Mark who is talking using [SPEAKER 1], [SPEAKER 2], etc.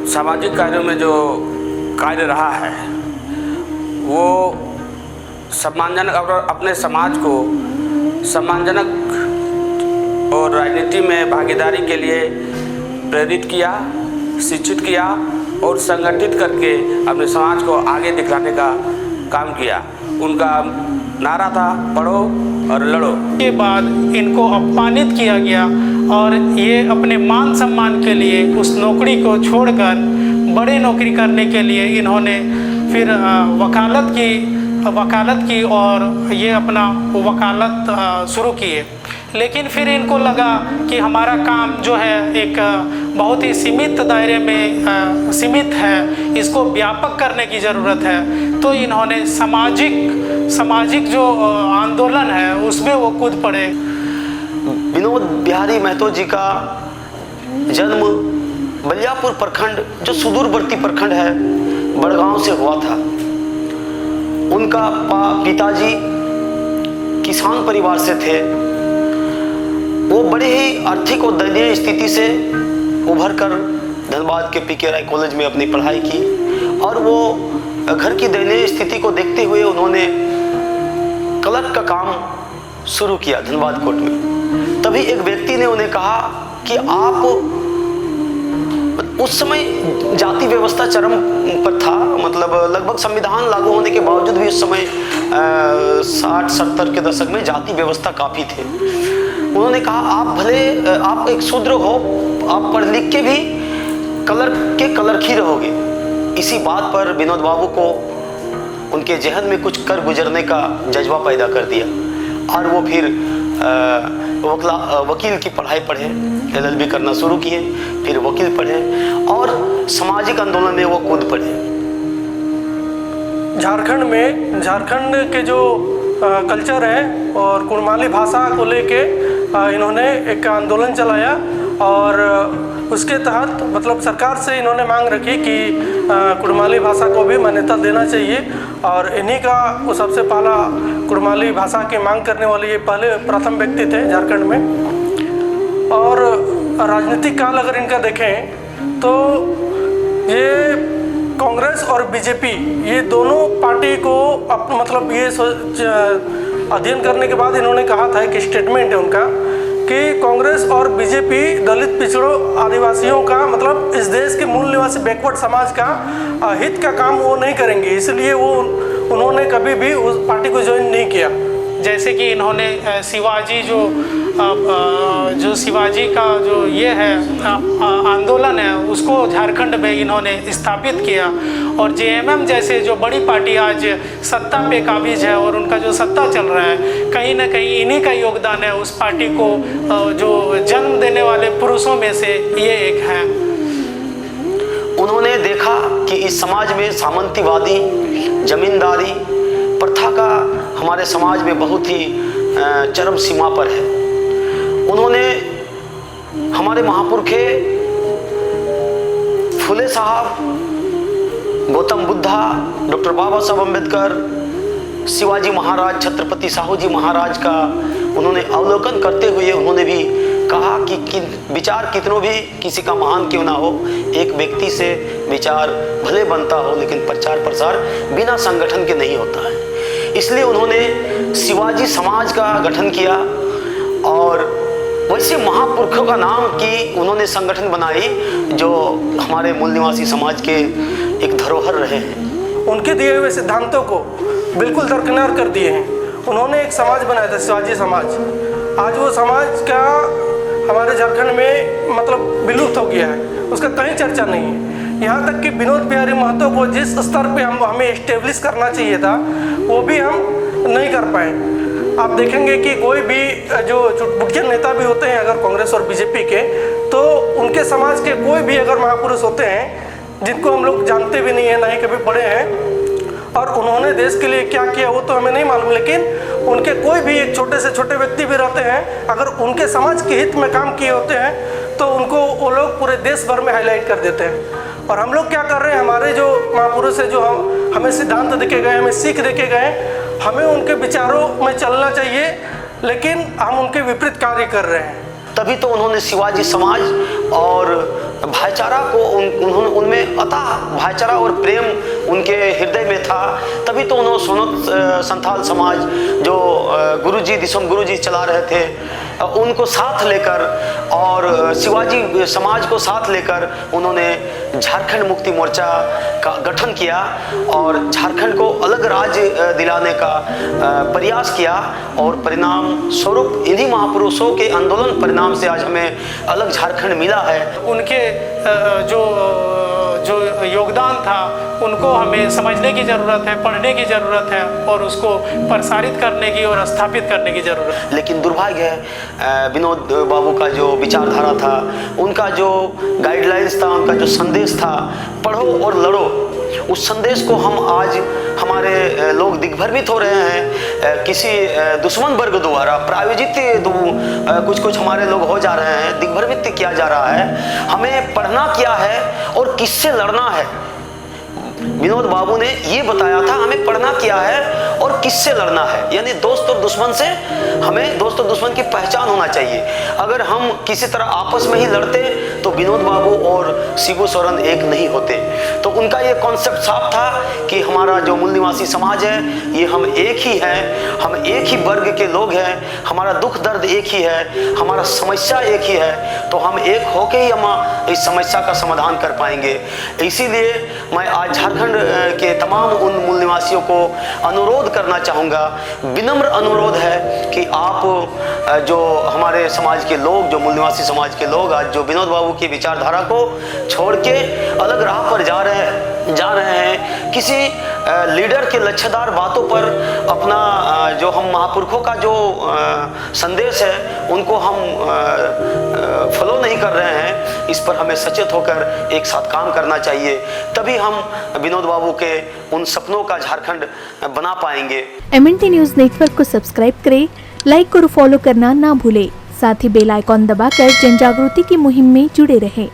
[SPEAKER 1] सामाजिक कार्यों में जो कार्य रहा है वो सम्मानजनक और अपने समाज को सम्मानजनक और राजनीति में भागीदारी के लिए प्रेरित किया, शिक्षित किया और संगठित करके अपने समाज को आगे दिखाने का काम किया। उनका नारा था पढ़ो और लड़ो।
[SPEAKER 2] के बाद इनको अपमानित किया गया और ये अपने मान सम्मान के लिए उस नौकरी को छोड़कर बड़े नौकरी करने के लिए इन्होंने फिर वकालत की और ये अपना वकालत शुरू किए। लेकिन फिर इनको लगा कि हमारा काम जो है एक बहुत ही सीमित दायरे में सीमित है, इसको व्यापक करने की ज़रूरत है। तो इन्होंने सामाजिक जो आंदोलन है उसमें वो कूद पड़े।
[SPEAKER 3] विनोद बिहारी महतो जी का जन्म बलियापुर प्रखंड, जो सुदूरवर्ती प्रखंड है, बड़गांव से हुआ था। उनका पिताजी किसान परिवार से थे। वो बड़े ही आर्थिक और दयनीय स्थिति से उभर कर धनबाद के पीके राय कॉलेज में अपनी पढ़ाई की और वो घर की दयनीय स्थिति को देखते हुए उन्होंने क्लर्क का काम शुरू किया धनबाद कोर्ट में। तभी एक व्यक्ति ने उन्हें कहा कि आप, उस समय जाति व्यवस्था चरम पर था, मतलब लगभग संविधान लागू होने के बावजूद भी उस समय 60-70 के दशक में जाति व्यवस्था काफ़ी थे। उन्होंने कहा आप एक शूद्र हो, आप पढ़ लिख के भी क्लर्क ही रहोगे। इसी बात पर विनोद बाबू को उनके जहन में कुछ कर गुजरने का जज्बा पैदा कर दिया और वो फिर वकील की पढ़ाई पढ़े, LLB करना शुरू किए, फिर वकील पढ़े और सामाजिक आंदोलन में वो कूद पड़े।
[SPEAKER 4] झारखंड के जो कल्चर है और कुड़माली भाषा को लेके इन्होंने एक आंदोलन चलाया और उसके तहत मतलब सरकार से इन्होंने मांग रखी कि कुड़माली भाषा को भी मान्यता देना चाहिए और इन्हीं का वो सबसे पहला कुड़माली भाषा की मांग करने वाले ये पहले प्रथम व्यक्ति थे झारखंड में। और राजनीतिक काल अगर इनका देखें तो ये कांग्रेस और बीजेपी ये दोनों पार्टी को मतलब ये अध्ययन करने के बाद इन्होंने कहा था, एक स्टेटमेंट है उनका कि कांग्रेस और बीजेपी दलित पिछड़ों आदिवासियों का मतलब इस देश के मूल निवासी बैकवर्ड समाज का हित का काम वो नहीं करेंगे, इसलिए उन्होंने कभी भी उस पार्टी को ज्वाइन नहीं किया।
[SPEAKER 2] जैसे कि इन्होंने शिवाजी शिवाजी का जो ये है आंदोलन है उसको झारखंड में इन्होंने स्थापित किया और JMM जैसे जो बड़ी पार्टी आज सत्ता पे काबिज है और उनका जो सत्ता चल रहा है, कहीं ना कहीं इन्हीं का योगदान है उस पार्टी को जो जन्म देने वाले पुरुषों में से ये एक है।
[SPEAKER 3] उन्होंने देखा कि इस समाज में सामंतीवादी जमींदारी प्रथा का हमारे समाज में बहुत ही चरम सीमा पर है। उन्होंने हमारे महापुरखे फुले साहब, गौतम बुद्धा, डॉक्टर बाबा साहब अम्बेडकर, शिवाजी महाराज, छत्रपति साहू जी महाराज का उन्होंने अवलोकन करते हुए उन्होंने भी कहा कि विचार कितनों भी किसी का महान क्यों ना हो, एक व्यक्ति से विचार भले बनता हो लेकिन प्रचार प्रसार बिना संगठन के नहीं होता है। इसलिए उन्होंने शिवाजी समाज का गठन किया और वैसे महापुरुषों का नाम की उन्होंने संगठन बनाई जो हमारे मूल निवासी समाज के एक धरोहर रहे हैं।
[SPEAKER 4] उनके दिए हुए सिद्धांतों को बिल्कुल दरकिनार कर दिए हैं। उन्होंने एक समाज बनाया था, शिवाजी समाज। आज वो समाज का हमारे झारखंड में मतलब विलुप्त हो गया है, उसका कहीं चर्चा नहीं है। यहाँ तक कि विनोद बिहारी महतो को जिस स्तर पे हमें इस्टेब्लिश करना चाहिए था वो भी हम नहीं कर पाए। आप देखेंगे कि कोई भी जो मुख्य नेता भी होते हैं अगर कांग्रेस और बीजेपी के, तो उनके समाज के कोई भी अगर महापुरुष होते हैं जिनको हम लोग जानते भी नहीं है, ना ही कभी पढ़े हैं और उन्होंने देश के लिए क्या किया वो तो हमें नहीं मालूम, लेकिन उनके कोई भी एक छोटे से छोटे व्यक्ति भी रहते हैं, अगर उनके समाज के हित में काम किए होते हैं तो उनको वो लोग पूरे देश भर में हाईलाइट कर देते हैं। और हम लोग क्या कर रहे हैं, हमारे जो महापुरुष है, जो हमें सिद्धांत देके गए, हमें सीख देके गए, हमें उनके विचारों में चलना चाहिए, लेकिन हम उनके विपरीत कार्य कर रहे हैं।
[SPEAKER 3] तभी तो उन्होंने शिवाजी समाज और भाईचारा को उन्होंने उनमें अथाह भाईचारा और प्रेम उनके हृदय में था। तभी तो उन्होंने सोनत संथाल समाज जो गुरुजी दिसम गुरुजी चला रहे थे उनको साथ लेकर और शिवाजी समाज को साथ लेकर उन्होंने झारखंड मुक्ति मोर्चा का गठन किया और झारखंड को अलग राज्य दिलाने का प्रयास किया और परिणाम स्वरूप इन्हीं महापुरुषों के आंदोलन परिणाम से आज हमें अलग झारखंड मिला है।
[SPEAKER 2] उनके जो योगदान था उनको हमें समझने की ज़रूरत है, पढ़ने की ज़रूरत है और उसको प्रसारित करने की और स्थापित करने की ज़रूरत है।
[SPEAKER 3] लेकिन दुर्भाग्य है विनोद बाबू का जो विचारधारा था, उनका जो गाइडलाइंस था, उनका जो संदेश था पढ़ो और लड़ो, उस संदेश को हम आज हमारे लोग दिग्भ्रमित हो रहे हैं किसी दुश्मन वर्ग द्वारा प्रायोजित कुछ हमारे लोग हो जा रहे हैं, दिग्भ्रमित किया जा रहा है। हमें पढ़ना क्या है और किससे लड़ना है। विनोद बाबू ने ये बताया था हमें पढ़ना क्या है और किससे लड़ना है, यानी दोस्त और दुश्मन से हमें दोस्त और दुश्मन की पहचान होना चाहिए। अगर हम किसी तरह आपस में ही लड़ते तो विनोद बाबू और शिबू सोरेन एक नहीं होते। तो उनका ये कॉन्सेप्ट साफ था कि हमारा जो मूल निवासी समाज है ये हम एक ही हैं, हम एक ही वर्ग के लोग हैं, हमारा दुख दर्द एक ही है, हमारा समस्या एक ही है, तो हम एक होके ही हम इस समस्या का समाधान कर पाएंगे। इसीलिए मैं आज झारखंड के तमाम उन मूल निवासियों को अनुरोध करना चाहूँगा, विनम्र अनुरोध है कि आप जो हमारे समाज के लोग, जो मूल निवासी समाज के लोग आज जो विनोद बाबू की विचारधारा को छोड़ के अलग राह पर जा रहे हैं, किसी लीडर के लक्ष्यदार बातों पर अपना जो हम महापुरुषों का जो संदेश है उनको हम फॉलो नहीं कर रहे हैं, इस पर हमें सचेत होकर एक साथ काम करना चाहिए। तभी हम विनोद बाबू के उन सपनों का झारखंड बना पाएंगे।
[SPEAKER 5] MNT न्यूज़ नेटवर्क को सब्सक्राइब करें, लाइक और फॉलो करना ना भूलें। साथ ही बेल आइकॉन दबाकर जन जागृति की मुहिम में जुड़े रहें।